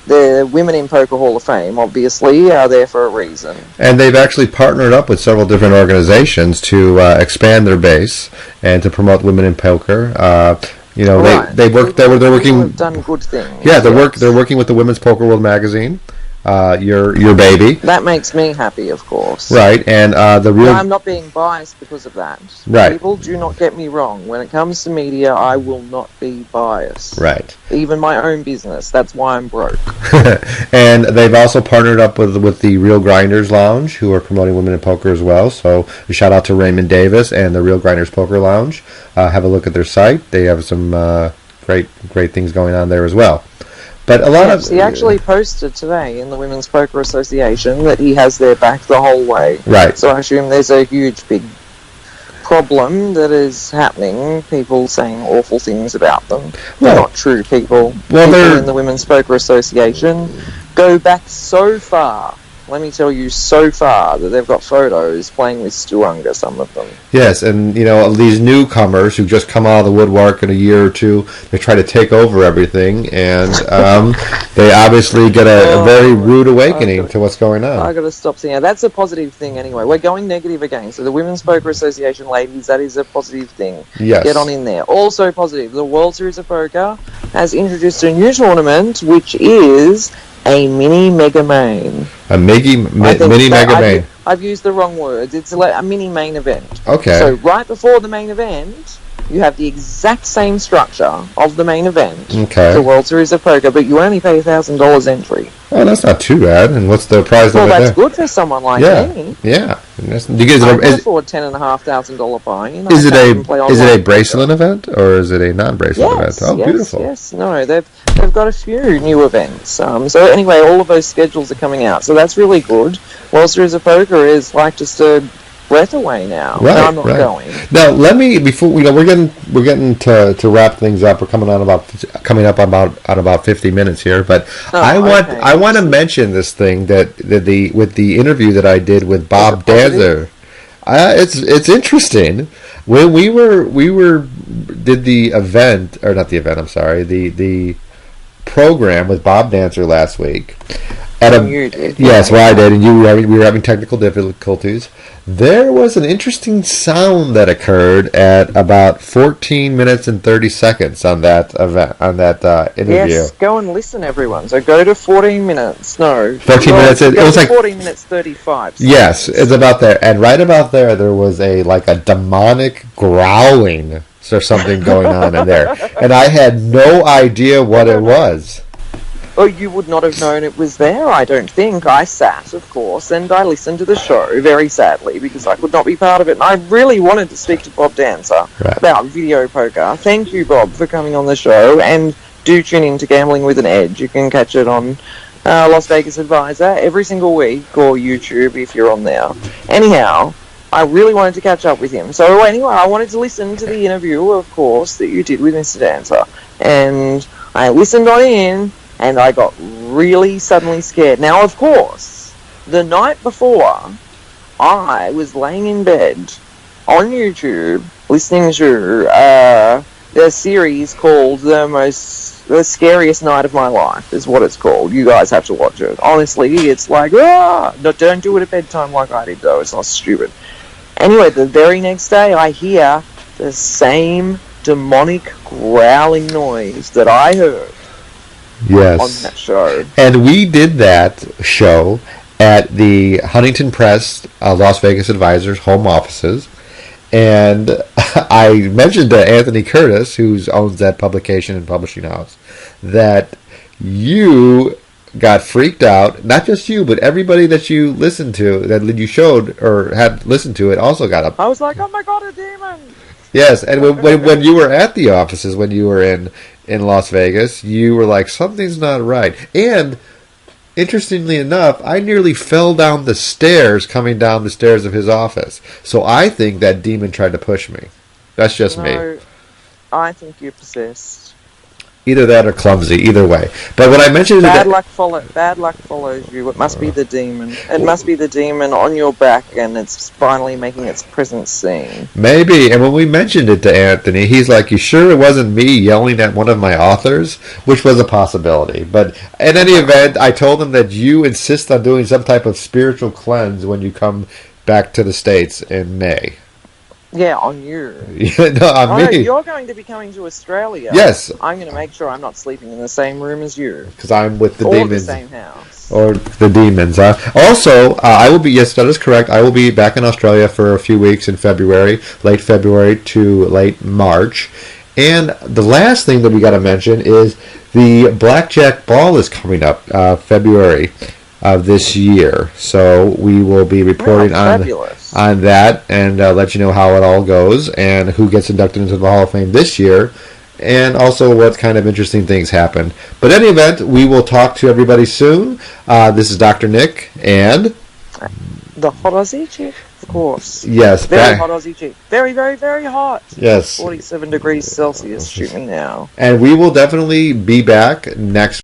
Speaker 3: the Women in Poker Hall of Fame obviously are there for a reason.
Speaker 1: And they've actually partnered up with several different organizations to expand their base and to promote women in poker.
Speaker 3: Right.
Speaker 1: They're working.
Speaker 3: Have done good things.
Speaker 1: Yeah,
Speaker 3: yes.
Speaker 1: They're working with the Women's Poker World magazine. Your baby.
Speaker 3: That makes me happy, of course.
Speaker 1: Right, and
Speaker 3: I'm not being biased because of that.
Speaker 1: Right.
Speaker 3: People, do not get me wrong. When it comes to media, I will not be biased.
Speaker 1: Right.
Speaker 3: Even my own business. That's why I'm broke.
Speaker 1: And they've also partnered up with the Real Grinders Lounge, who are promoting women in poker as well. So a shout out to Raymond Davis and the Real Grinders Poker Lounge. Have a look at their site. They have some great things going on there as well. But a lot of
Speaker 3: he actually posted today in the Women's Poker Association that he has their back the whole way.
Speaker 1: Right.
Speaker 3: So I assume there's a huge, big problem that is happening. People saying awful things about them. They're not true people.
Speaker 1: Well,
Speaker 3: people in the Women's Poker Association go back so far. Let me tell you, so far that they've got photos playing with Stuunga, some of them.
Speaker 1: Yes, and these newcomers who just come out of the woodwork in a year or two, they try to take over everything, and they obviously get a very rude awakening to what's going on.
Speaker 3: I got to stop saying that. That's a positive thing anyway. We're going negative again. So the Women's Poker Association, ladies, that is a positive thing.
Speaker 1: Yes.
Speaker 3: Get on in there. Also positive, the World Series of Poker has introduced a new tournament, which is a mini mega main.
Speaker 1: A mini mega main.
Speaker 3: I've used the wrong words. It's a mini main event.
Speaker 1: Okay.
Speaker 3: So right before the main event, you have the exact same structure of the main event.
Speaker 1: Okay.
Speaker 3: The World Series of Poker, but you only pay $1,000 entry.
Speaker 1: Oh, that's not too bad. And what's the prize limit
Speaker 3: Well, that's
Speaker 1: there?
Speaker 3: good for someone like me.
Speaker 1: Yeah.
Speaker 3: I can afford $10,500 buy-in.
Speaker 1: Is it a bracelet event or is it a non-bracelet event? Oh, beautiful.
Speaker 3: Yes, no, they've got a few new events. So anyway, all of those schedules are coming out. So that's really good. World Series of Poker is like just a breath away now.
Speaker 1: Right,
Speaker 3: I'm not going.
Speaker 1: Now, let me before we're getting to wrap things up. We're coming up about 50 minutes here, but I want to mention this thing that with the interview that I did with Bob Danzer. It's interesting. When we did the event, or not the event, I'm sorry, the program with Bob Dancer last week. Yes, well, I did, and we were having technical difficulties. There was an interesting sound that occurred at about 14 minutes and 30 seconds on that event, interview.
Speaker 3: Yes, go and listen, everyone. So go to 14 minutes. No,
Speaker 1: 14 minutes. It was like
Speaker 3: 14 minutes 35.
Speaker 1: Yes, it's about there, and right about there was a demonic growling or something going on in there, and I had no idea what it was.
Speaker 3: Oh, you would not have known it was there, I don't think. I sat, of course, and I listened to the show, very sadly, because I could not be part of it. And I really wanted to speak to Bob Dancer about video poker. Thank you, Bob, for coming on the show, and do tune in to Gambling with an Edge. You can catch it on Las Vegas Advisor every single week, or YouTube if you're on there. Anyhow, I really wanted to catch up with him. So anyway, I wanted to listen to the interview, of course, that you did with Mr. Dancer. And I listened on in, and I got really suddenly scared. Now, of course, the night before, I was laying in bed on YouTube listening to a series called The Scariest Night of My Life, is what it's called. You guys have to watch it. Honestly, it's like, No, don't do it at bedtime like I did, though. It's not stupid. Anyway, the very next day, I hear the same demonic growling noise that I heard.
Speaker 1: Yes.
Speaker 3: On that show.
Speaker 1: And we did that show at the Huntington Press Las Vegas Advisors home offices. And I mentioned to Anthony Curtis, who owns that publication and publishing house, that you got freaked out. Not just you, but everybody that you listened to, that you showed or had listened to it, also got up.
Speaker 3: I was like, oh my god, a demon!
Speaker 1: Yes, and when you were at the offices, when you were in Las Vegas, you were like, something's not right. And interestingly enough, I nearly fell down the stairs coming down the stairs of his office. So I think that demon tried to push me. That's just me.
Speaker 3: I think you're possessed.
Speaker 1: Either that or clumsy. Either way. But what I mentioned is
Speaker 3: bad luck follows you. It must be the demon. It must be the demon on your back, and it's finally making its presence seen.
Speaker 1: Maybe. And when we mentioned it to Anthony, he's like, "You sure it wasn't me yelling at one of my authors?" Which was a possibility. But in any event, I told him that you insist on doing some type of spiritual cleanse when you come back to the States in May.
Speaker 3: Yeah, on you.
Speaker 1: No, on me.
Speaker 3: No, you're going to be coming to Australia.
Speaker 1: Yes.
Speaker 3: I'm going to make sure I'm not sleeping in the same room as you.
Speaker 1: Because I'm with the
Speaker 3: or
Speaker 1: demons.
Speaker 3: Or the same house.
Speaker 1: Or the demons. Also, I will be, yes, that is correct. I will be back in Australia for a few weeks in February, late February to late March. And the last thing that we got to mention is the Blackjack Ball is coming up February of this year. So we will be reporting on that and let you know how it all goes and who gets inducted into the Hall of Fame this year and also what kind of interesting things happen. But in any event, we will talk to everybody soon. This is Dr. Nic and
Speaker 3: the Hot Aussie Chick, of course.
Speaker 1: Yes.
Speaker 3: Very hot Aussie Chick. Very, very, very hot.
Speaker 1: Yes.
Speaker 3: 47 degrees Celsius shooting now.
Speaker 1: And we will definitely be back next